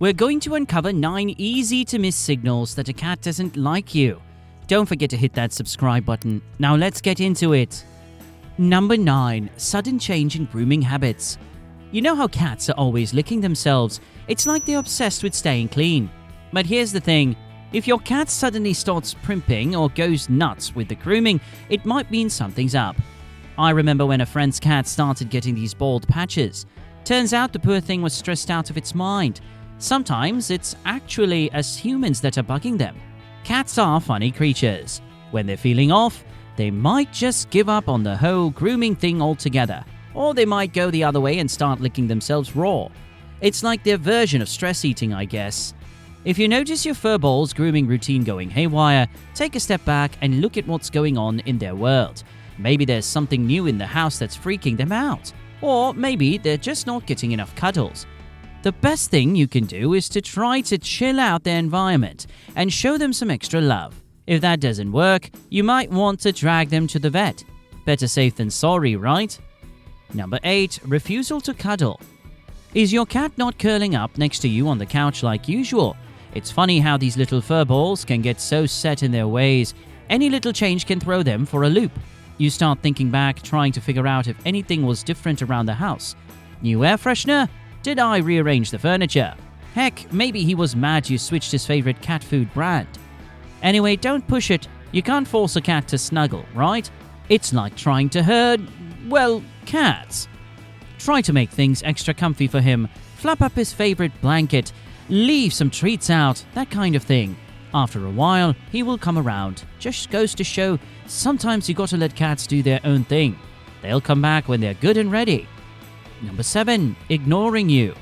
We're going to uncover 9 easy-to-miss signals that a cat doesn't like you. Don't forget to hit that subscribe button. Now let's get into it. Number 9. Sudden change in grooming habits. You know how cats are always licking themselves? It's like they're obsessed with staying clean. But here's the thing. If your cat suddenly starts primping or goes nuts with the grooming, it might mean something's up. I remember when a friend's cat started getting these bald patches. Turns out the poor thing was stressed out of its mind. Sometimes it's actually us humans that are bugging them. Cats are funny creatures. When they're feeling off, they might just give up on the whole grooming thing altogether. Or they might go the other way and start licking themselves raw. It's like their version of stress eating, I guess. If you notice your furball's grooming routine going haywire, take a step back and look at what's going on in their world. Maybe there's something new in the house that's freaking them out. Or maybe they're just not getting enough cuddles. The best thing you can do is to try to chill out their environment and show them some extra love. If that doesn't work, you might want to drag them to the vet. Better safe than sorry, right? Number 8. Refusal to cuddle. Is your cat not curling up next to you on the couch like usual? It's funny how these little furballs can get so set in their ways. Any little change can throw them for a loop. You start thinking back, trying to figure out if anything was different around the house. New air freshener? Did I rearrange the furniture? Heck, maybe he was mad you switched his favorite cat food brand. Anyway, don't push it. You can't force a cat to snuggle, right? It's like trying to herd, well, cats. Try to make things extra comfy for him. Flap up his favorite blanket. Leave some treats out, that kind of thing. After a while, he will come around. Just goes to show, sometimes you gotta let cats do their own thing. They'll come back when they're good and ready. Number 7. Ignoring you.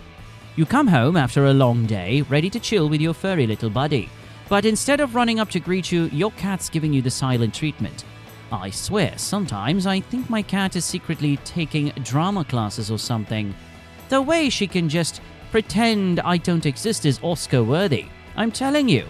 You come home after a long day, ready to chill with your furry little buddy. But instead of running up to greet you, your cat's giving you the silent treatment. I swear, sometimes I think my cat is secretly taking drama classes or something. The way she can just pretend I don't exist is Oscar-worthy. I'm telling you.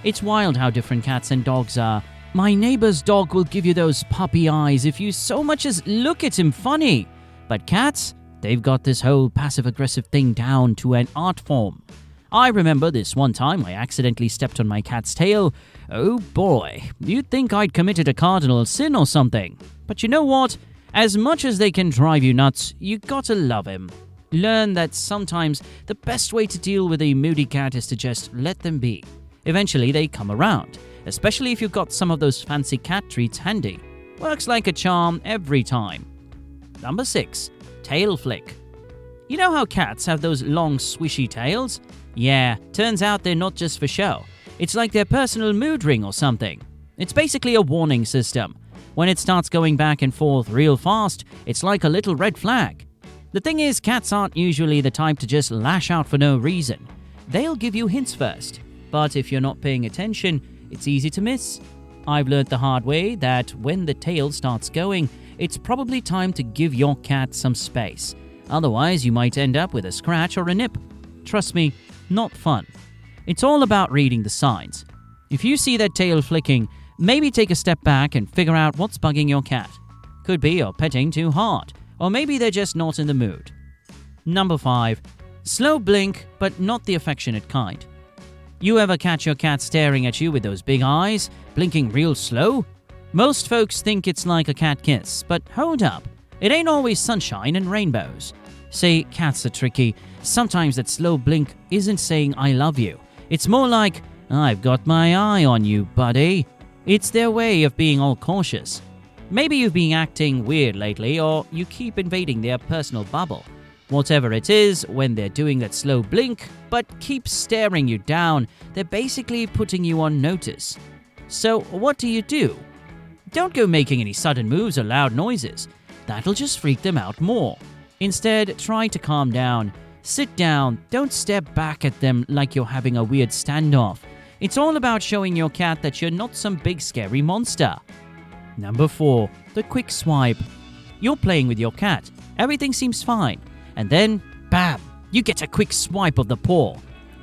It's wild how different cats and dogs are. My neighbor's dog will give you those puppy eyes if you so much as look at him funny. But cats? They've got this whole passive-aggressive thing down to an art form. I remember this one time I accidentally stepped on my cat's tail. Oh boy, you'd think I'd committed a cardinal sin or something. But you know what? As much as they can drive you nuts, you gotta love him. Learn that sometimes the best way to deal with a moody cat is to just let them be. Eventually they come around, especially if you've got some of those fancy cat treats handy. Works like a charm every time. Number 6. Tail flick. You know how cats have those long swishy tails? Yeah, turns out they're not just for show. It's like their personal mood ring or something. It's basically a warning system. When it starts going back and forth real fast, it's like a little red flag. The thing is, cats aren't usually the type to just lash out for no reason. They'll give you hints first. But if you're not paying attention, it's easy to miss. I've learned the hard way that when the tail starts going, it's probably time to give your cat some space. Otherwise, you might end up with a scratch or a nip. Trust me, not fun. It's all about reading the signs. If you see that tail flicking, maybe take a step back and figure out what's bugging your cat. Could be you're petting too hard, or maybe they're just not in the mood. Number 5. Slow blink, but not the affectionate kind. You ever catch your cat staring at you with those big eyes, blinking real slow? Most folks think it's like a cat kiss, but hold up. It ain't always sunshine and rainbows. Say, cats are tricky. Sometimes that slow blink isn't saying I love you. It's more like, I've got my eye on you, buddy. It's their way of being all cautious. Maybe you've been acting weird lately, or you keep invading their personal bubble. Whatever it is, when they're doing that slow blink, but keep staring you down, they're basically putting you on notice. So what do? Don't go making any sudden moves or loud noises. That'll just freak them out more. Instead, try to calm down. Sit down. Don't stare back at them like you're having a weird standoff. It's all about showing your cat that you're not some big scary monster. Number 4. The quick swipe. You're playing with your cat. Everything seems fine. And then, bam! You get a quick swipe of the paw.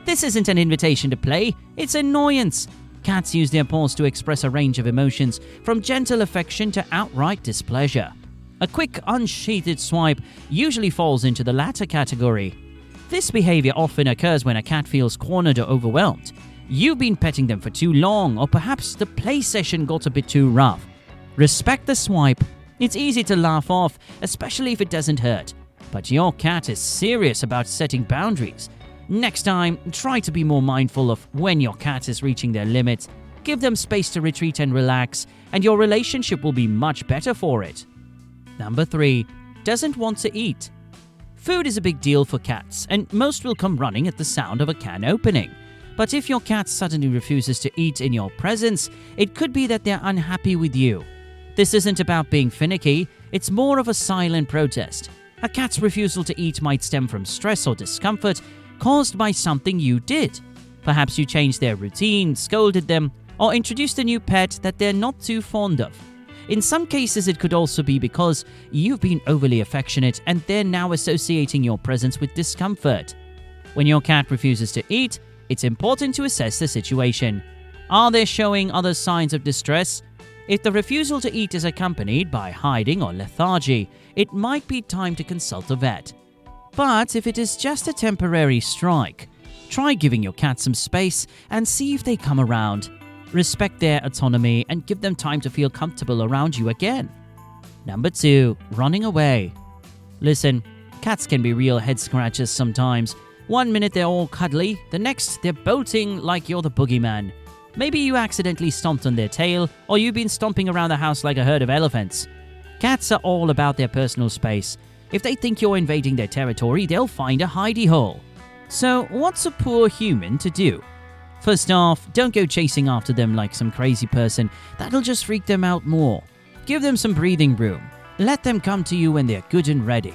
This isn't an invitation to play. It's annoyance. Cats use their paws to express a range of emotions, from gentle affection to outright displeasure. A quick, unsheathed swipe usually falls into the latter category. This behavior often occurs when a cat feels cornered or overwhelmed. You've been petting them for too long, or perhaps the play session got a bit too rough. Respect the swipe. It's easy to laugh off, especially if it doesn't hurt. But your cat is serious about setting boundaries. Next time, try to be more mindful of when your cat is reaching their limits. Give them space to retreat and relax, and your relationship will be much better for it. Number 3. Doesn't want to eat. Food is a big deal for cats, and most will come running at the sound of a can opening. But if your cat suddenly refuses to eat in your presence, it could be that they're unhappy with you. This isn't about being finicky, it's more of a silent protest. A cat's refusal to eat might stem from stress or discomfort caused by something you did. Perhaps you changed their routine, scolded them, or introduced a new pet that they're not too fond of. In some cases, it could also be because you've been overly affectionate and they're now associating your presence with discomfort. When your cat refuses to eat, it's important to assess the situation. Are they showing other signs of distress? If the refusal to eat is accompanied by hiding or lethargy, it might be time to consult a vet. But if it is just a temporary strike, try giving your cat some space and see if they come around. Respect their autonomy and give them time to feel comfortable around you again. Number 2. Running away. Listen, cats can be real head scratchers sometimes. One minute they're all cuddly, the next they're bolting like you're the boogeyman. Maybe you accidentally stomped on their tail, or you've been stomping around the house like a herd of elephants. Cats are all about their personal space. If they think you're invading their territory, they'll find a hidey hole. So what's a poor human to do? First off, don't go chasing after them like some crazy person. That'll just freak them out more. Give them some breathing room. Let them come to you when they're good and ready.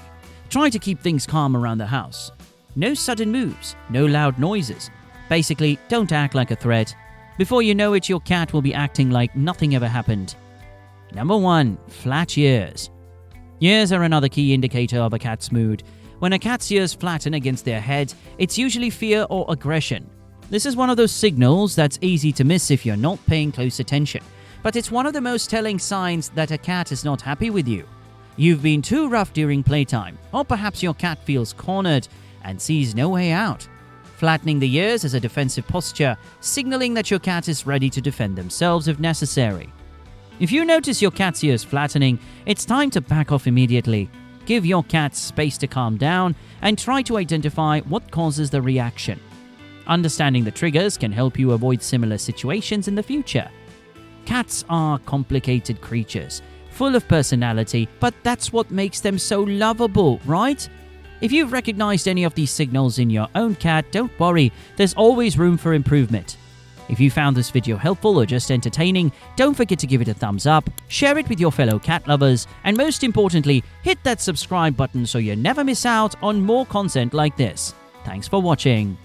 Try to keep things calm around the house. No sudden moves, no loud noises. Basically, don't act like a threat. Before you know it, your cat will be acting like nothing ever happened. Number 1. Flat ears. Ears are another key indicator of a cat's mood. When a cat's ears flatten against their head, it's usually fear or aggression. This is one of those signals that's easy to miss if you're not paying close attention. But it's one of the most telling signs that a cat is not happy with you. You've been too rough during playtime, or perhaps your cat feels cornered and sees no way out. Flattening the ears is a defensive posture, signaling that your cat is ready to defend themselves if necessary. If you notice your cat's ears flattening, it's time to back off immediately. Give your cat space to calm down and try to identify what causes the reaction. Understanding the triggers can help you avoid similar situations in the future. Cats are complicated creatures, full of personality, but that's what makes them so lovable, right? If you've recognized any of these signals in your own cat, don't worry, there's always room for improvement. If you found this video helpful or just entertaining, don't forget to give it a thumbs up, share it with your fellow cat lovers, and most importantly, hit that subscribe button so you never miss out on more content like this. Thanks for watching.